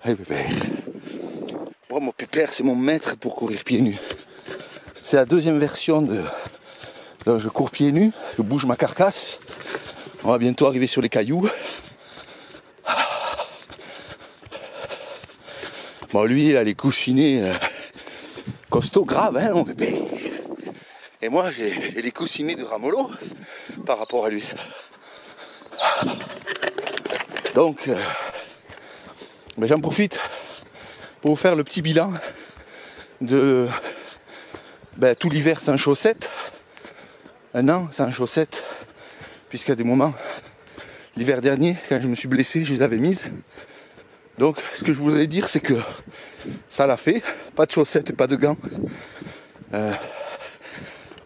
Allez Pépère. Moi, mon Pépère, c'est mon maître pour courir pieds nus. C'est la deuxième version de je cours pieds nus, je bouge ma carcasse. On va bientôt arriver sur les cailloux. Bon, lui, il a les coussinets costauds, graves, hein, mon Pépère. Et moi, j'ai les coussinets de Ramolo par rapport à lui. Donc, j'en profite pour vous faire le petit bilan de tout l'hiver sans chaussettes. Un an sans chaussettes, puisqu'à des moments, l'hiver dernier, quand je me suis blessé, je les avais mises. Donc, ce que je voulais dire, c'est que ça l'a fait. Pas de chaussettes et pas de gants.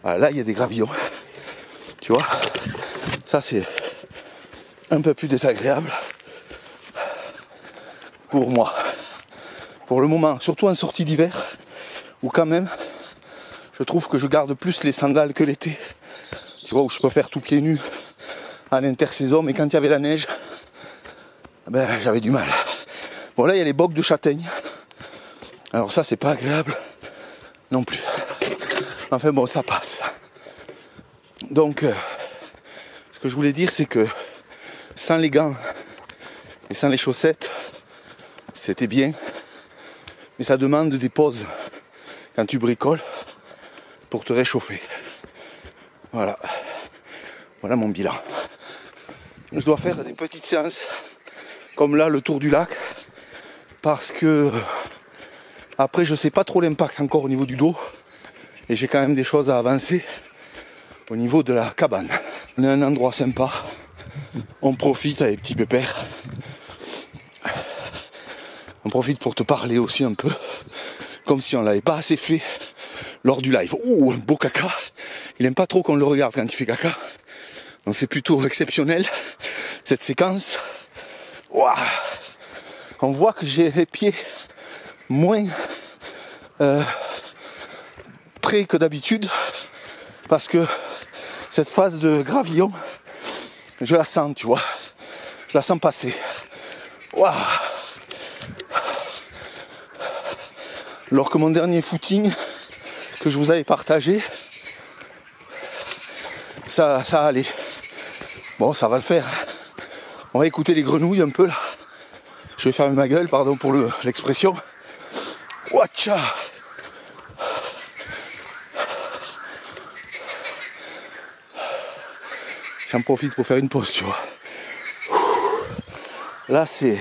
Voilà, là, il y a des gravillons. Tu vois, ça, c'est un peu plus désagréable pour moi. Pour le moment, surtout en sortie d'hiver, où quand même, je trouve que je garde plus les sandales que l'été. Tu vois, où je peux faire tout pieds nus à l'intersaison, mais quand il y avait la neige, j'avais du mal. Bon, là, il y a les bocs de châtaigne. Alors ça, c'est pas agréable non plus. Enfin bon, ça passe. Donc, ce que je voulais dire, c'est que sans les gants et sans les chaussettes, c'était bien. Mais ça demande des pauses quand tu bricoles pour te réchauffer. Voilà. Voilà mon bilan. Je dois faire des petites séances comme là, le tour du lac, parce que après, je sais pas trop l'impact encore au niveau du dos, et j'ai quand même des choses à avancer au niveau de la cabane. On est à un endroit sympa, on profite avec petit Pépère. On profite pour te parler aussi un peu, comme si on l'avait pas assez fait lors du live. Ouh, un beau caca. Il aime pas trop qu'on le regarde quand il fait caca. Donc c'est plutôt exceptionnel, cette séquence. Ouah. On voit que j'ai les pieds moins près que d'habitude, parce que cette phase de gravillon, je la sens, tu vois. Je la sens passer. Ouah. Alors que mon dernier footing que je vous avais partagé, ça allait. Bon, ça va le faire. On va écouter les grenouilles un peu là. Je vais fermer ma gueule, pardon pour l'expression. Watcha. J'en profite pour faire une pause, tu vois. Là, c'est...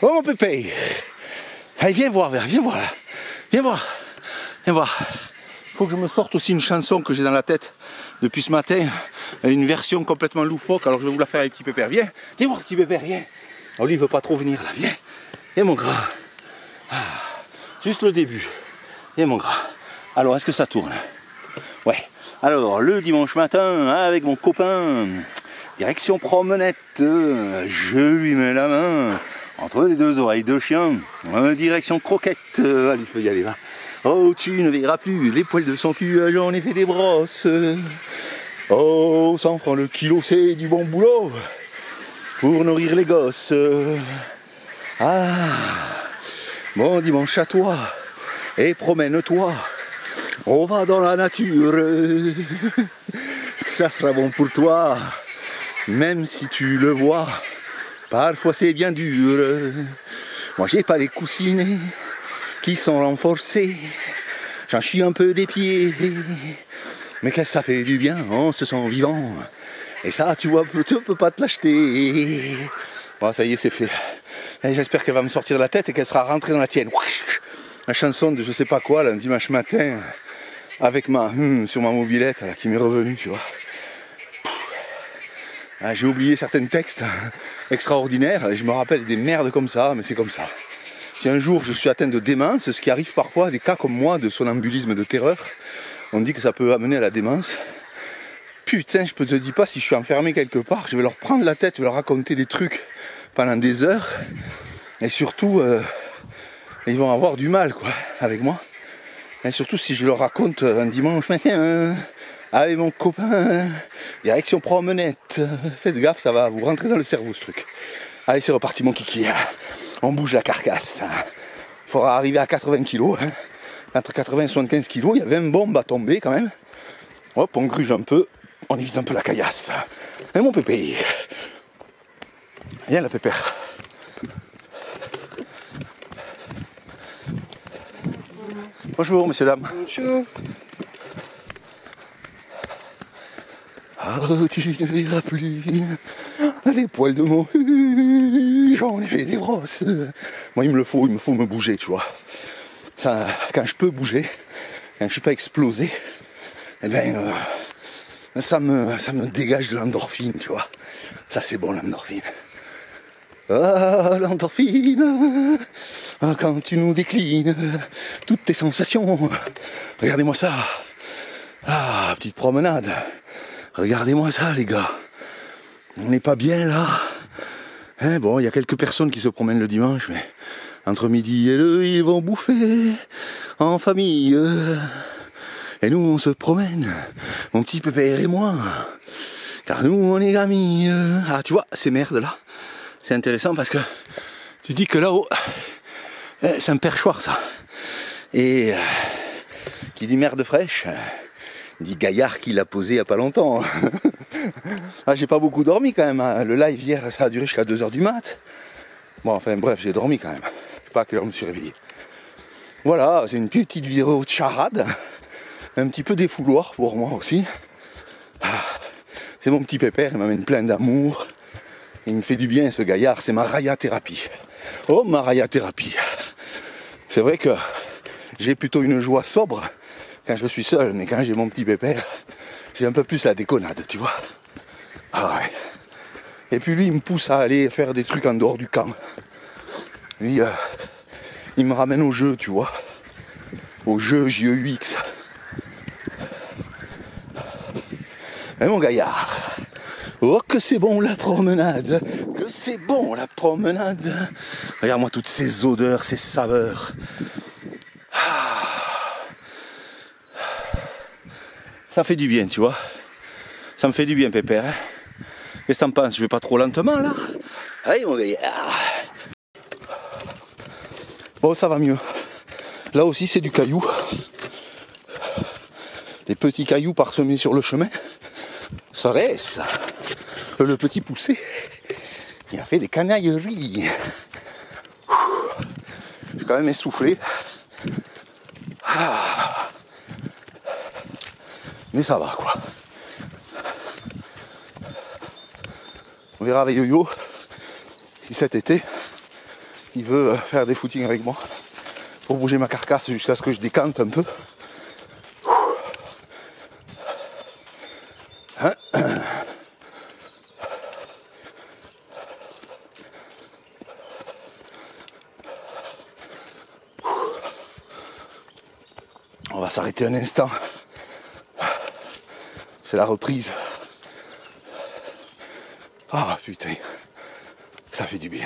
Oh mon Pépé. Allez, viens voir là. Viens voir. Faut que je me sorte aussi une chanson que j'ai dans la tête depuis ce matin. Une version complètement loufoque. Alors je vais vous la faire avec petit Pépère. Viens voir petit Pépère, viens. Alors lui il veut pas trop venir là. Viens mon grand. Ah, juste le début. Viens mon grand. Alors est-ce que ça tourne? Ouais. Alors le dimanche matin avec mon copain, direction promenette, je lui mets la main entre les deux oreilles de chien, direction croquette. Allez, tu peux y aller, va. Oh, tu ne verras plus les poils de son cul, j'en ai fait des brosses. Oh, 100 francs le kilo, c'est du bon boulot pour nourrir les gosses. Ah, bon dimanche à toi, et promène-toi, on va dans la nature. Ça sera bon pour toi, même si tu le vois. Parfois c'est bien dur. Moi j'ai pas les coussinets qui sont renforcés. J'en chie un peu des pieds. Mais qu'est-ce que ça fait du bien, on se sent vivant. Et ça, tu vois, tu peux pas te l'acheter. Bon, ça y est, c'est fait. Et j'espère qu'elle va me sortir de la tête et qu'elle sera rentrée dans la tienne. La chanson de je sais pas quoi, là, un dimanche matin, avec sur ma mobilette, là, qui m'est revenue, tu vois. Ah, j'ai oublié certains textes extraordinaires, et je me rappelle des merdes comme ça, mais c'est comme ça. Si un jour je suis atteint de démence, ce qui arrive parfois à des cas comme moi de somnambulisme de terreur, on dit que ça peut amener à la démence. Putain, je te dis pas, si je suis enfermé quelque part, je vais leur prendre la tête, je vais leur raconter des trucs pendant des heures, et surtout Et ils vont avoir du mal, quoi, avec moi. Et surtout si je leur raconte un dimanche matin, allez mon copain, direction promenette. Faites gaffe, ça va vous rentrer dans le cerveau ce truc. Allez, c'est reparti mon kiki. On bouge la carcasse. Il faudra arriver à 80 kg. Entre 80 et 75 kg, il y avait une bombe à tomber quand même. Hop, on gruge un peu, on évite un peu la caillasse. Et mon pépé. Viens la pépère. Bonjour, messieurs, dames. Bonjour. Ah, tu ne verras plus les poils de mon j'en ai fait des brosses. Moi, il me faut me bouger, tu vois. Ça, quand je peux bouger, quand je suis pas explosé, eh ben, ça me dégage de l'endorphine, tu vois. Ça, c'est bon, l'endorphine. Ah, l'endorphine, quand tu nous déclines toutes tes sensations. Regardez-moi ça. Ah, petite promenade. Regardez-moi ça, les gars. On n'est pas bien, là. Hein, bon, il y a quelques personnes qui se promènent le dimanche, mais entre midi et 2, ils vont bouffer en famille. Et nous, on se promène, mon petit pépère et moi. Car nous, on est amis. Ah, tu vois, ces merdes, là. C'est intéressant parce que tu dis que là-haut, c'est un perchoir, ça. Et qui dit merde fraîche, dit gaillard qui l'a posé il n'y a pas longtemps. Ah, j'ai pas beaucoup dormi quand même. Hein. Le live hier, ça a duré jusqu'à 2h du mat. Bon, enfin bref, j'ai dormi quand même. Je sais pas à quelle heure je me suis réveillé. Voilà, c'est une petite vidéo de charade. Un petit peu défouloir pour moi aussi. C'est mon petit pépère, il m'amène plein d'amour. Il me fait du bien ce gaillard, c'est ma raya-thérapie. Oh, ma raya-thérapie. C'est vrai que j'ai plutôt une joie sobre quand je suis seul, mais quand j'ai mon petit pépère, j'ai un peu plus la déconnade, tu vois. Ah ouais. Et puis lui, il me pousse à aller faire des trucs en dehors du camp. Lui, il me ramène au jeu, tu vois. Au jeu JEUX. Et mon gaillard. Oh, que c'est bon la promenade. Que c'est bon la promenade. Regarde-moi toutes ces odeurs, ces saveurs. Ça fait du bien, tu vois. Ça me fait du bien, pépère. Hein. Qu'est-ce que t'en penses? Je vais pas trop lentement, là? Allez, mon gaillard. Bon, ça va mieux. Là aussi, c'est du caillou. Des petits cailloux parsemés sur le chemin. Ça reste. Le petit poussé. Il a fait des canailleries. Je suis quand même essoufflé. Mais ça va, quoi. On verra avec Yo-Yo si cet été il veut faire des footings avec moi pour bouger ma carcasse jusqu'à ce que je décante un peu. On va s'arrêter un instant. C'est la reprise. Ah putain, ça fait du bien.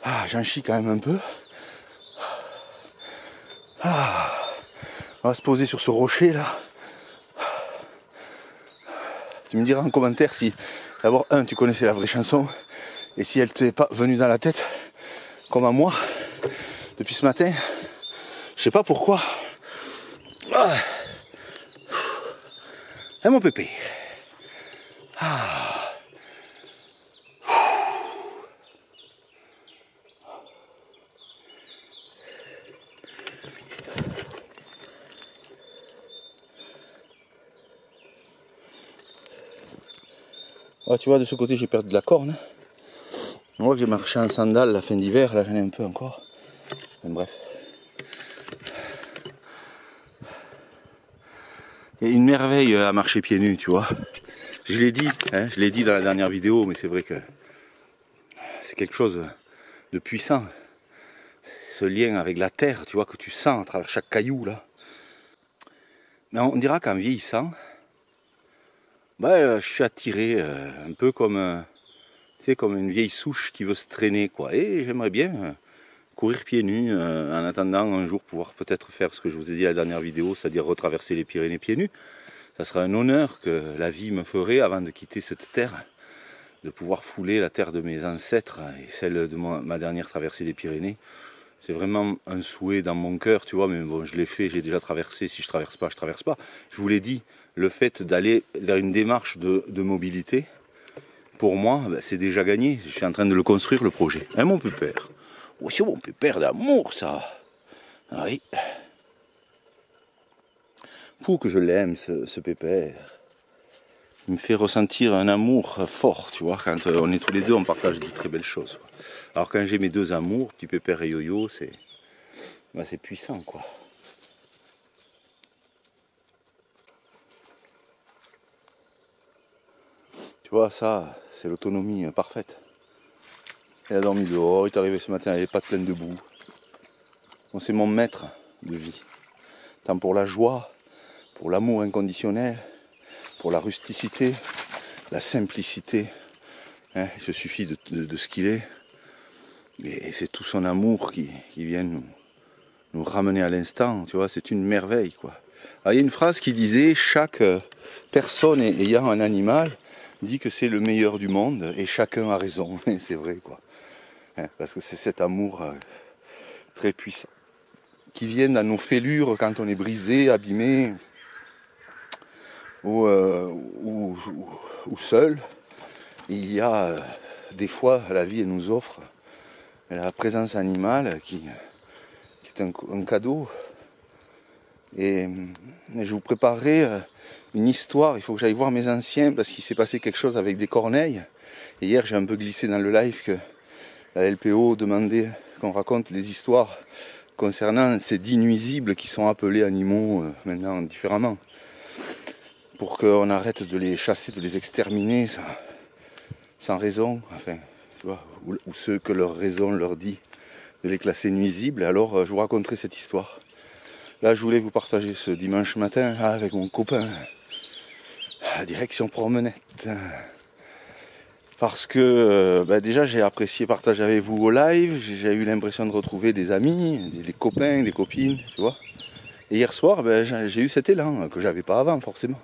Ah, j'en chie quand même un peu. Ah, on va se poser sur ce rocher là. Tu me diras en commentaire si, d'abord, tu connaissais la vraie chanson et si elle t'est pas venue dans la tête, comme à moi, depuis ce matin. Je sais pas pourquoi. Ah. Et mon pépé. Ah. Ah, tu vois, de ce côté, j'ai perdu de la corne. On voit que j'ai marché en sandales la fin d'hiver, là j'en ai un peu encore. Mais bref. Il y a une merveille à marcher pieds nus, tu vois. Je l'ai dit dans la dernière vidéo, mais c'est vrai que c'est quelque chose de puissant. Ce lien avec la terre, tu vois, que tu sens à travers chaque caillou, là. Mais on dira qu'en vieillissant, je suis attiré un peu comme, comme une vieille souche qui veut se traîner, quoi. Et j'aimerais bien courir pieds nus, en attendant un jour pouvoir peut-être faire ce que je vous ai dit à la dernière vidéo, c'est-à-dire retraverser les Pyrénées pieds nus. Ça serait un honneur que la vie me ferait avant de quitter cette terre, de pouvoir fouler la terre de mes ancêtres et celle de ma dernière traversée des Pyrénées. C'est vraiment un souhait dans mon cœur, tu vois, mais bon, je l'ai fait, j'ai déjà traversé, si je traverse pas, je traverse pas. Je vous l'ai dit, le fait d'aller vers une démarche de mobilité, pour moi, ben, c'est déjà gagné. Je suis en train de le construire, le projet. Hein, mon pépère? Oh, c'est mon pépère d'amour, ça. Ah oui. Fou que je l'aime, ce pépère. Il me fait ressentir un amour fort, tu vois. Quand on est tous les deux, on partage de très belles choses. Alors quand j'ai mes deux amours, petit pépère et yo-yo, c'est puissant, quoi. Tu vois, ça, c'est l'autonomie parfaite. Il a dormi dehors, il est arrivé ce matin, il n'est pas pleine de boue. Bon, c'est mon maître de vie. Tant pour la joie, pour l'amour inconditionnel, pour la rusticité, la simplicité. Hein, il se suffit de ce qu'il est. Et c'est tout son amour qui vient nous ramener à l'instant. Tu vois, c'est une merveille, quoi. Alors, il y a une phrase qui disait, chaque personne ayant un animal dit que c'est le meilleur du monde et chacun a raison. C'est vrai, quoi. Hein, parce que c'est cet amour très puissant qui vient dans nos fêlures quand on est brisé, abîmé ou seul. Il y a des fois, la vie elle nous offre la présence animale qui est un cadeau. Et je vous préparerai une histoire. Il faut que j'aille voir mes anciens parce qu'il s'est passé quelque chose avec des corneilles. Et hier j'ai un peu glissé dans le live que la LPO demandait qu'on raconte les histoires concernant ces dits nuisibles qui sont appelés animaux maintenant différemment. Pour qu'on arrête de les chasser, de les exterminer sans raison, enfin, tu vois, ou ceux que leur raison leur dit de les classer nuisibles. Alors je vous raconterai cette histoire. Là je voulais vous partager ce dimanche matin avec mon copain à direction promenette. Parce que déjà j'ai apprécié partager avec vous au live, j'ai eu l'impression de retrouver des amis, des copains, des copines, tu vois. Et hier soir, j'ai eu cet élan que j'avais pas avant forcément.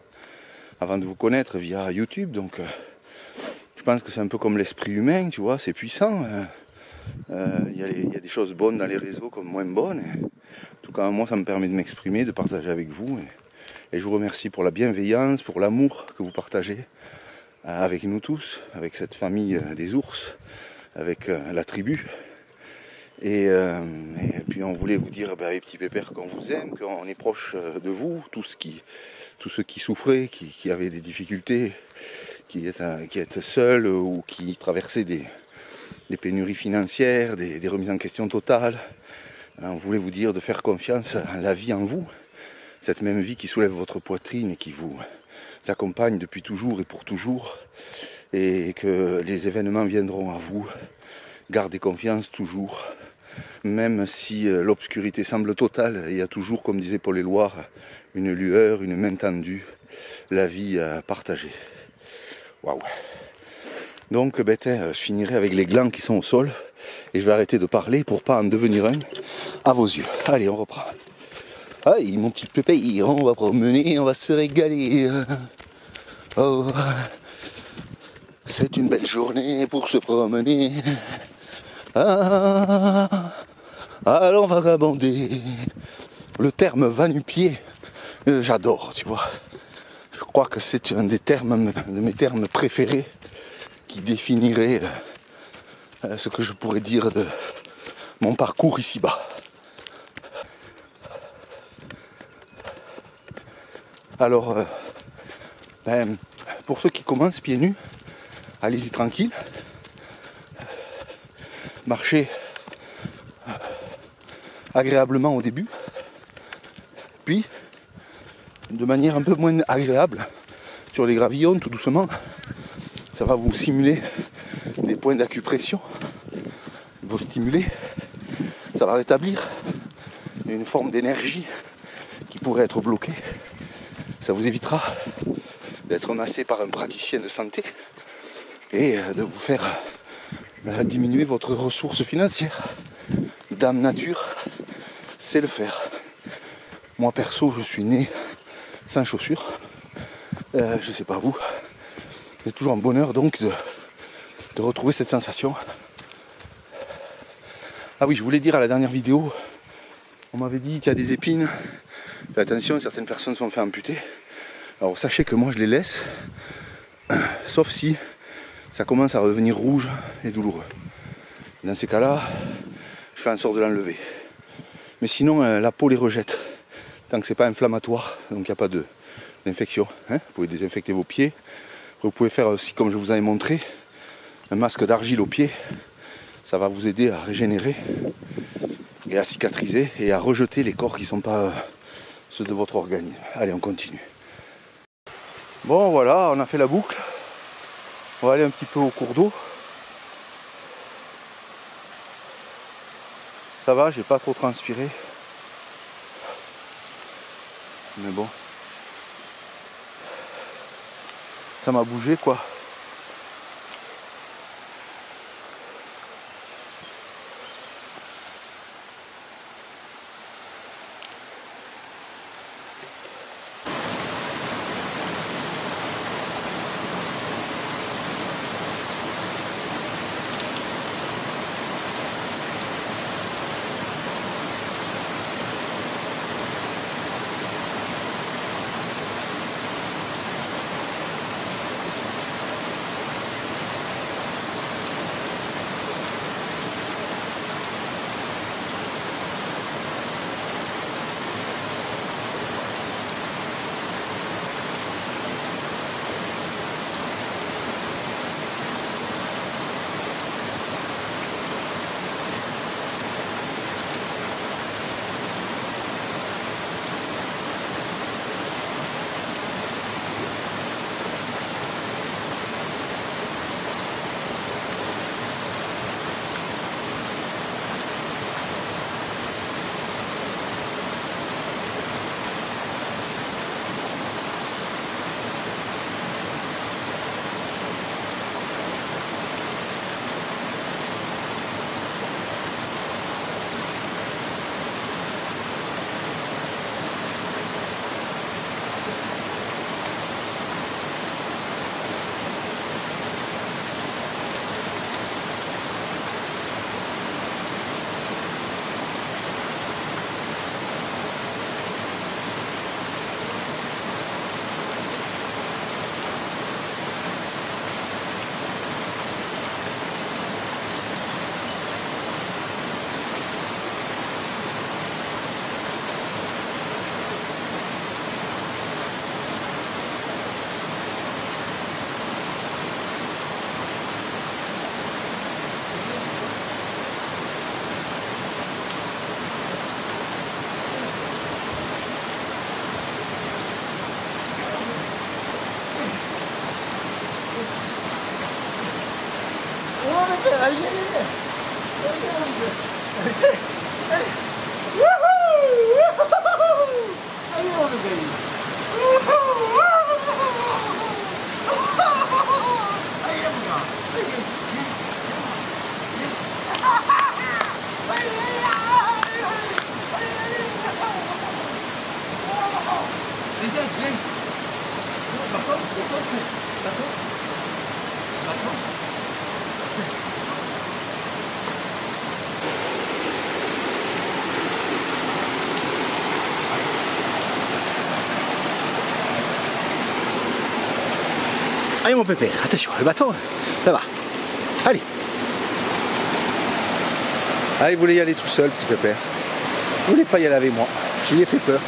Avant de vous connaître via YouTube, donc je pense que c'est un peu comme l'esprit humain, tu vois, c'est puissant. Il y a des choses bonnes dans les réseaux comme moins bonnes. En tout cas, moi, ça me permet de m'exprimer, de partager avec vous. Et je vous remercie pour la bienveillance, pour l'amour que vous partagez avec nous tous, avec cette famille des ours, avec la tribu. Et puis on voulait vous dire, les petits pépères, qu'on vous aime, qu'on est proche de vous, tous ceux qui souffraient, qui avaient des difficultés, qui étaient seuls ou qui traversaient des pénuries financières, des remises en question totales. On voulait vous dire de faire confiance à la vie en vous, cette même vie qui soulève votre poitrine et qui vous accompagne depuis toujours et pour toujours, et que les événements viendront à vous. Gardez confiance toujours, même si l'obscurité semble totale, il y a toujours, comme disait Paul Éluard, une lueur, une main tendue, la vie à partager. Waouh! Donc je finirai avec les glands qui sont au sol et je vais arrêter de parler pour pas en devenir un à vos yeux. Allez, on reprend. Allez, mon petit pépé, on va promener, on va se régaler. Oh, c'est une belle journée pour se promener. Ah, allons vagabonder. Le terme va-nu-pied, j'adore, tu vois. Je crois que c'est un des termes, de mes termes préférés, qui définirait ce que je pourrais dire de mon parcours ici-bas. Alors, pour ceux qui commencent pieds nus, allez-y tranquille. Marchez agréablement au début, puis de manière un peu moins agréable sur les gravillons, tout doucement. Ça va vous simuler des points d'acupression, vous stimuler, ça va rétablir une forme d'énergie qui pourrait être bloquée. Ça vous évitera d'être massé par un praticien de santé et de vous faire diminuer votre ressource financière. Dame Nature sait le faire. Moi perso, je suis né sans chaussures. Je sais pas vous. C'est toujours un bonheur donc de retrouver cette sensation. Ah oui, je voulais dire à la dernière vidéo, on m'avait dit qu'il y a des épines. Faites attention, certaines personnes sont fait amputer. Alors sachez que moi je les laisse, sauf si ça commence à revenir rouge et douloureux. Dans ces cas-là, je fais en sorte de l'enlever. Mais sinon, la peau les rejette. Tant que c'est pas inflammatoire, donc il n'y a pas d'infection. Vous pouvez désinfecter vos pieds. Vous pouvez faire aussi, comme je vous avais montré, un masque d'argile aux pieds. Ça va vous aider à régénérer et à cicatriser et à rejeter les corps qui ne sont pas ceux de votre organisme. Allez, on continue. Bon, voilà, on a fait la boucle. On va aller un petit peu au cours d'eau. Ça va, j'ai pas trop transpiré. Mais bon. Ça m'a bougé quoi. Allez mon pépé, attention, le bateau, là-bas. Allez. Allez, vous voulez y aller tout seul, petit pépère. Vous voulez pas y aller avec moi. Je lui ai fait peur.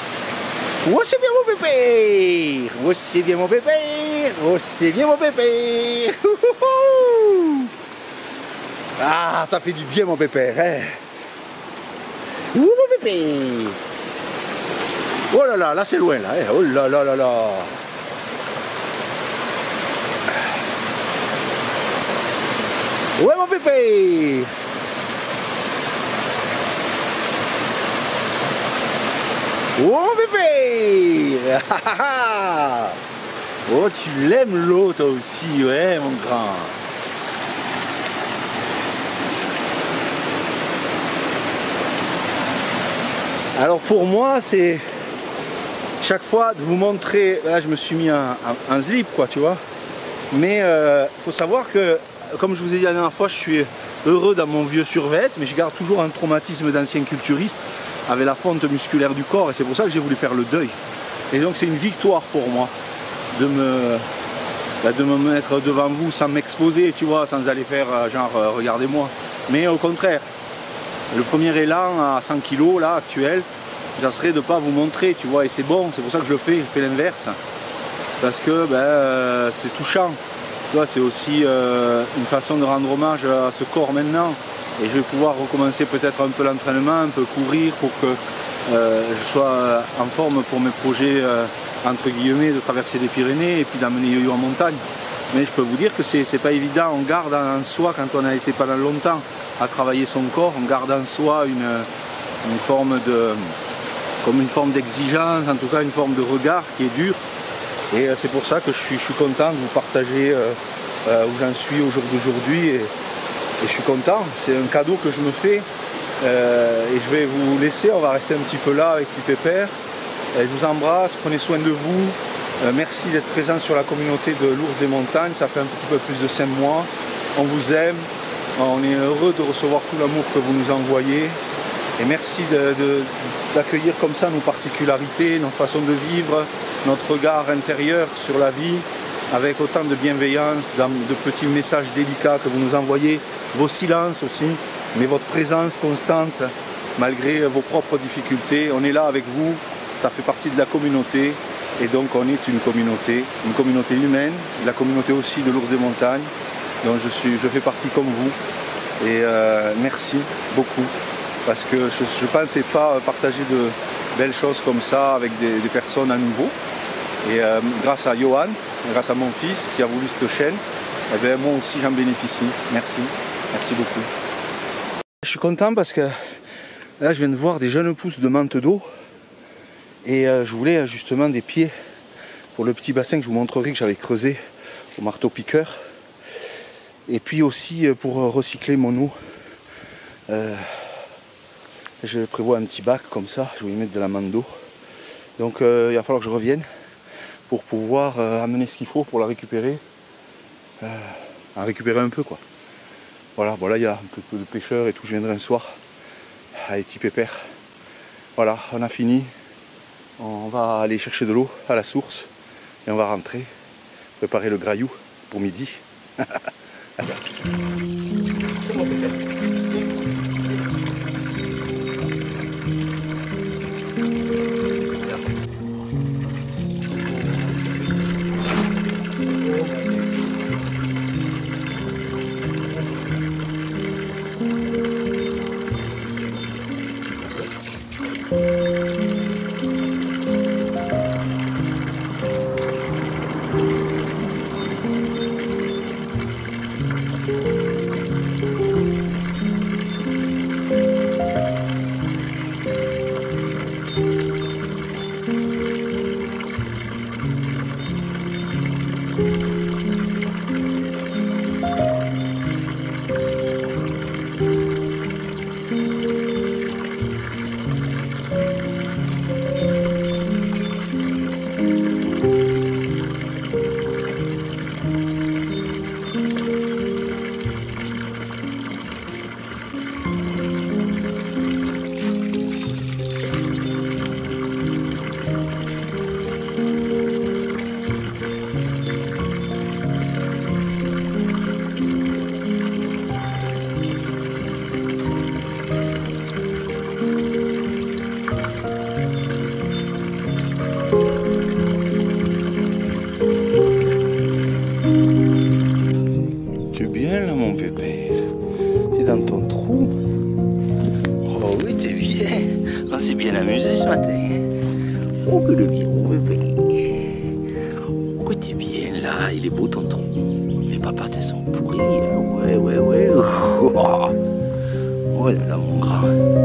Oh, c'est bien mon pépé. Oh, c'est bien mon pépé. Oh, c'est bien mon pépé. Ah, ça fait du bien mon pépère. Hein. Ouh, mon pépé. Oh là là, là c'est loin là. Hein. Oh là là là là. Ouais mon pépé. Oh mon pépé. Oh tu l'aimes l'eau toi aussi, ouais mon grand. Alors pour moi, c'est chaque fois de vous montrer, là je me suis mis un slip quoi, tu vois. Mais faut savoir que, comme je vous ai dit la dernière fois, je suis heureux dans mon vieux survêt, mais je garde toujours un traumatisme d'ancien culturiste avec la fonte musculaire du corps, et c'est pour ça que j'ai voulu faire le deuil. Et donc c'est une victoire pour moi de me mettre devant vous sans m'exposer, tu vois, sans aller faire genre regardez-moi. Mais au contraire, le premier élan à 100 kg là actuel, ça serait de ne pas vous montrer, tu vois, et c'est bon, c'est pour ça que je le fais l'inverse. Parce que c'est touchant. Tu vois, c'est aussi une façon de rendre hommage à ce corps maintenant. Et je vais pouvoir recommencer peut-être un peu l'entraînement, un peu courir pour que je sois en forme pour mes projets entre guillemets de traverser les Pyrénées et puis d'amener Yo-Yo en montagne. Mais je peux vous dire que c'est pas évident. On garde en soi, quand on a été pendant longtemps à travailler son corps, on garde en soi une forme d'exigence, en tout cas une forme de regard qui est dur. Et c'est pour ça que je suis content de vous partager où j'en suis au jour d'aujourd'hui. Et je suis content, c'est un cadeau que je me fais. Et je vais vous laisser, on va rester un petit peu là avec les pépères. Je vous embrasse, prenez soin de vous. Merci d'être présent sur la communauté de l'Ours des Montagnes. Ça fait un petit peu plus de 5 mois. On vous aime. On est heureux de recevoir tout l'amour que vous nous envoyez. Et merci d'accueillir comme ça nos particularités, notre façon de vivre, notre regard intérieur sur la vie, avec autant de bienveillance, de petits messages délicats que vous nous envoyez, vos silences aussi, mais votre présence constante, malgré vos propres difficultés. On est là avec vous, ça fait partie de la communauté, et donc on est une communauté humaine, la communauté aussi de l'Ours des Montagnes, dont je fais partie comme vous. Et merci beaucoup. Parce que je ne pensais pas partager de belles choses comme ça avec des personnes à nouveau. Et grâce à Johan, grâce à mon fils qui a voulu cette chaîne, eh bien, moi aussi j'en bénéficie. Merci, merci beaucoup. Je suis content parce que là je viens de voir des jeunes pousses de menthe d'eau. Et je voulais justement des pieds pour le petit bassin que je vous montrerai que j'avais creusé au marteau piqueur. Et puis aussi pour recycler mon eau. Je prévois un petit bac comme ça, je vais y mettre de la menthe d'eau. Donc il va falloir que je revienne pour pouvoir amener ce qu'il faut pour la récupérer. En récupérer un peu quoi. Voilà, bon là il y a un peu de pêcheurs et tout, je viendrai un soir avec petits pépères. Voilà, on a fini. On va aller chercher de l'eau à la source et on va rentrer, préparer le graillou pour midi. amusé ce matin. Oh que le bien, mon bébé. Oh que t'es bien là, il est beau tonton. Les papates sont pourries, hein. Ouais. Oh là là mon grand.